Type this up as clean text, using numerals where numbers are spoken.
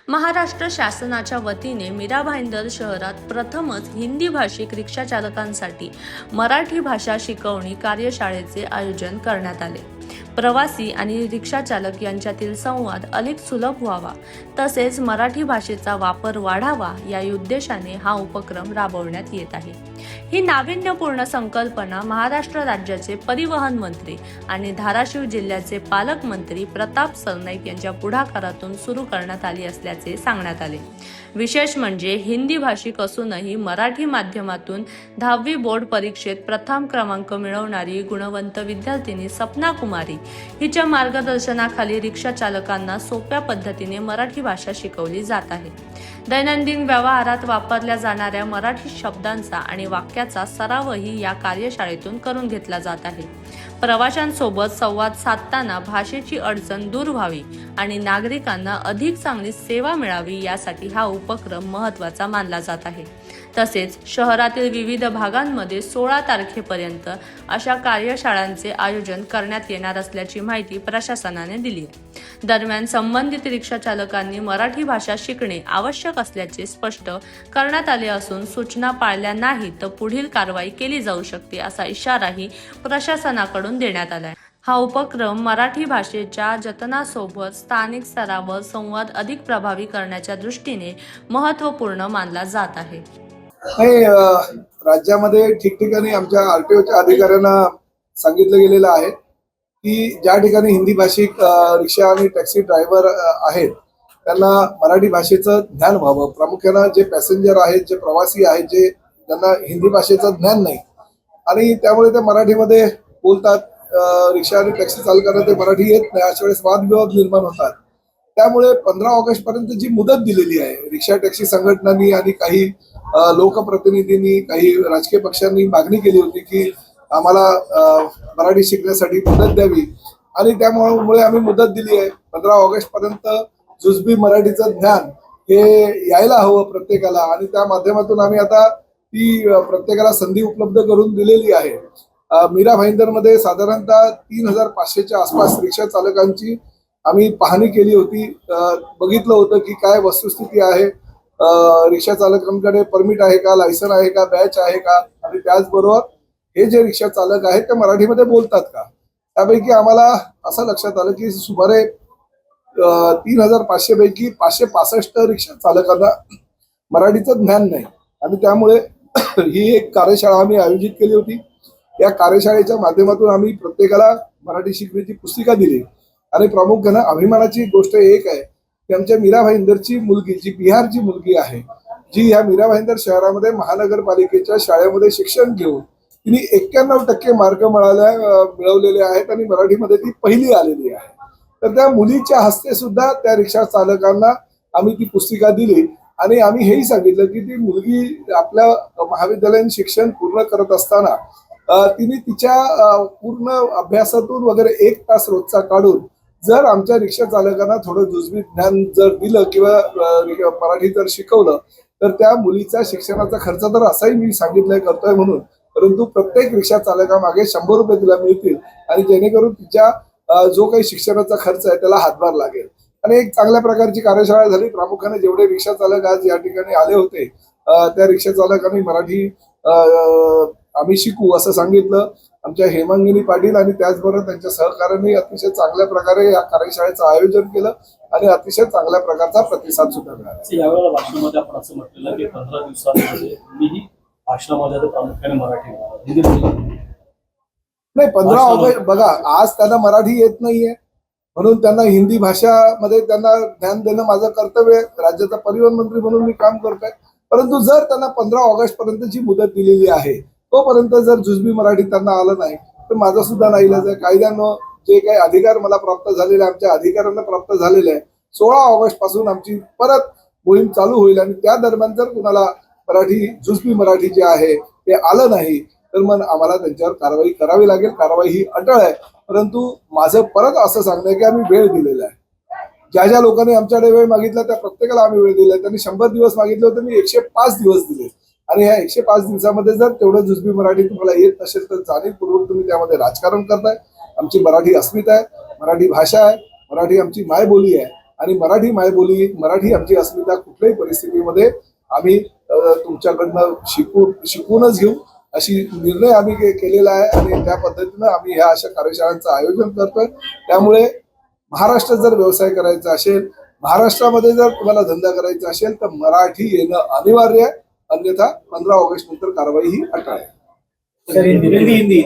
महाराष्ट्र शासनाच्या वतीने मीरा भाईंदर शहरात प्रथमच हिंदी भाषिक रिक्षा चालकांसाठी मराठी भाषा शिकवणी कार्यशाळेचे आयोजन करण्यात आले। प्रवासी आणि रिक्षा चालक यांच्यातील संवाद अधिक सुलभ व्हावा तसेच मराठी भाषेचा वापर वाढावा या उद्देशाने हा उपक्रम राबवण्यात येत आहे। ही नाविन्यपूर्ण संकल्पना महाराष्ट्र राज्याचे परिवहन मंत्री आणि धाराशिव जिल्ह्याचे पालकमंत्री प्रताप सरनाईक यांच्या पुढाकारातून सुरू करण्यात आली असल्याचे सांगण्यात आले। विशेष म्हणजे हिंदी भाषिक असूनही मराठी माध्यमातून 10वी बोर्ड परीक्षेत प्रथम क्रमांक मिळवणारी गुणवंत विद्यार्थिनी सपना कुमारी हिच्या मार्गदर्शनाखाली रिक्षा चालकांना सोप्या पद्धतीने मराठी भाषा शिकवली जात आहे। दैनंदिन व्यवहारात वापरल्या जाणाऱ्या मराठी शब्दांचा आणि वाक्याचा सरावही या कार्यशाळेतून करून घेतला जात आहे। प्रवाशांसोबत संवाद साधताना भाषेची अडचण दूर व्हावी आणि नागरिकांना अधिक चांगली सेवा मिळावी यासाठी हा उपक्रम महत्त्वाचा मानला जात आहे। तसेच शहरातील विविध भागांमध्ये 16 तारखेपर्यंत अशा कार्यशाळांचे आयोजन करण्यात येणार असल्याची माहिती प्रशासनाने दिली आहे। दरम्यान संबंधित रिक्षा चालकांनी मराठी भाषा शिकणे आवश्यक असल्याचे स्पष्ट करण्यात आले असून सूचना पाळल्या नाही तर पुढील कारवाई केली जाऊ शकते असा इशाराही प्रशासनाकडून देण्यात आला आहे। हा उपक्रम मराठी भाषेच्या जतनासोबत स्थानिक स्तरावर संवाद अधिक प्रभावी करण्याच्या दृष्टीने महत्त्वपूर्ण मानला जात आहे। राज्यामध्ये ठिकठिकाणी आमच्या आरटीओच्या अधिकाऱ्यांना सांगितलं गेलेलं आहे की ज्या ठिकाणी हिंदी भाषिक रिक्षा आणि टॅक्सी ड्रायव्हर आहेत त्यांना मराठी भाषेचं ज्ञान व्हावं। प्रामुख्याने जे पॅसेंजर आहेत, जे प्रवासी आहेत, जे ज्यांना हिंदी भाषेचं ज्ञान नाही आणि त्यामुळे ते मराठीमध्ये बोलतात, रिक्षा आणि टॅक्सी चालकांना ते मराठी येत नाही, अशा वेळेस वादविवाद निर्माण होतात। त्यामुळे 15 ऑगस्ट पर्यंत जी मुदत दिलेली आहे, रिक्षा टॅक्सी संघटनांनी आणि काही लोकप्रतिनिधींनी, काही राजकीय पक्षांनी मागणी केली होती की आम्हाला मराठी शिकण्यासाठी मुदत द्यावी आणि त्यामुळे आम्ही मुदत दिली आहे। 15 ऑगस्ट पर्यंत जुजबी मराठीचं ज्ञान हे यायला हवं प्रत्येकाला आणि त्या माध्यमातून आम्ही आता ती प्रत्येकाला संधी उपलब्ध करून दिलेली आहे। मीरा भाईंदर मध्ये साधारणतः 3500च्या आसपास रिक्षा चालकांची आम्ही पाहणी केली होती, बघितलं होतं की काय वस्तुस्थिती आहे, रिक्षा चालकांकडे परमिट आहे का, लायसन आहे का, बॅच आहे का आणि त्याचबरोबर हे जे रिक्षा चालक आहेत ते मराठीमध्ये बोलतात का। त्यापैकी आम्हाला असं लक्षात आलं की सुमारे 3500 पैकी 565 रिक्षा चालकांना मराठीचं ज्ञान नाही आणि त्यामुळे ही एक कार्यशाळा आम्ही आयोजित केली होती। या कार्यशाळेच्या माध्यमातून आम्ही प्रत्येकाला मराठी शिकण्याची पुस्तिका दिली आणि प्रामुख्याने अभिमानाची गोष्ट एक आहे की आमच्या मीरा भाईंदरची मुलगी, जी बिहारची मुलगी आहे, जी या मीरा भाईंदर शहरामध्ये महानगरपालिकेच्या शाळेमध्ये शिक्षण घेऊन तिने 91% मार्क मिळवलेले आहेत आणि मराठीमध्ये ती पहिली आलेली आहे। तर त्या मुलीच्या हस्ते सुद्धा त्या रिक्षा चालकांना आम्ही ती पुस्तिका दिली आणि आम्ही हेही सांगितलं की ती मुलगी आपल्या महाविद्यालयीन शिक्षण पूर्ण करत असताना तिने तिच्या पूर्ण अभ्यासातून वगैरे 1 तास रोजचा काढून जर आमच्या रिक्षा चालकांना थोडं जुजबी ज्ञान जर दिलं किंवा मराठी जर शिकवलं तर त्या मुलीचा शिक्षणाचा खर्च तर असाही मी सांगितलंय करतोय म्हणून, परंतु प्रत्येक रिक्षा चालकामागे 100 रुपये तिला मिळतील आणि जेणेकरून तिच्या जो काही शिक्षणाचा खर्च आहे त्याला हातभार लागेल आणि एक चांगल्या प्रकारची कार्यशाळा झाली। प्रामुख्याने जेवढे रिक्षा चालक आज या ठिकाणी आले होते त्या रिक्षा चालकांनी मराठी आम्ही शिकू असं सांगितलं। आमच्या हेमांगिनी पाटील आणि त्याचबरोबर त्यांच्या सहकार्याने अतिशय चांगल्या प्रकारे या कार्यशाळेचं आयोजन केलं आणि अतिशय चांगल्या प्रकारचा प्रतिसाद सुद्धा मिळाला। यावेळेला भाषणामध्ये आपण असं म्हटलेलं की 15 दिवसांमध्ये मीही भाषणामध्ये प्रामुख्याने मराठी नाही, 15 ऑगस्ट बघा, आज त्यांना मराठी येत नाहीये म्हणून त्यांना हिंदी भाषामध्ये त्यांना ज्ञान देणं माझं कर्तव्य आहे। राज्याचा परिवहन मंत्री म्हणून मी काम करतोय, परंतु जर त्यांना 15 ऑगस्ट पर्यंतची मुदत दिलेली आहे तोपर्यंत जर जुजबी मराठी त्यांना आलं नाही तर माझा सुद्धा नाईलाज आहे। कायद्यानं जे काही अधिकार मला प्राप्त झालेले, आमच्या अधिकाऱ्यांना प्राप्त झालेले आहे, 16 ऑगस्ट पासून आमची परत मोहीम चालू होईल आणि त्या दरम्यान जर कुणाला मराठी जुजबी मराठी जे आहे ते आलं नाही तर मग आम्हाला त्यांच्यावर कारवाई करावी लागेल। कारवाई ही अटळ आहे, परंतु माझं परत असं सांगणं आहे की आम्ही वेळ दिलेला आहे। ज्या लोकांनी आमच्याकडे वेळ मागितला त्या प्रत्येकाला आम्ही वेळ दिलाय। त्यांनी 100 दिवस मागितले होते, मी 105 दिवस दिले आणि ह्या 105 दिवसामध्ये जर तेवढं जुजबी मराठी तुम्हाला येत नसेल तर जाणीवपूर्वक तुम्ही त्यामध्ये राजकारण करताय। आमची मराठी अस्मिता आहे, मराठी भाषा आहे, मराठी आमची मायबोली आहे आणि मराठी मायबोली, मराठी आमची अस्मिता कुठल्याही परिस्थितीमध्ये आम्ही तुमच्याकडनं शिकूनच घेऊ अशी निर्णय आम्ही केलेला आहे आणि त्या पद्धतीनं आम्ही ह्या अशा कार्यशाळांचं आयोजन करतोय. त्यामुळे महाराष्ट्रात जर व्यवसाय करायचा असेल, महाराष्ट्रामध्ये जर तुम्हाला धंदा करायचा असेल तर मराठी येणं अनिवार्य आहे. अन्यथा 15 ऑगस्ट नंतर कारवाई ही अटळ आहे. हिंदी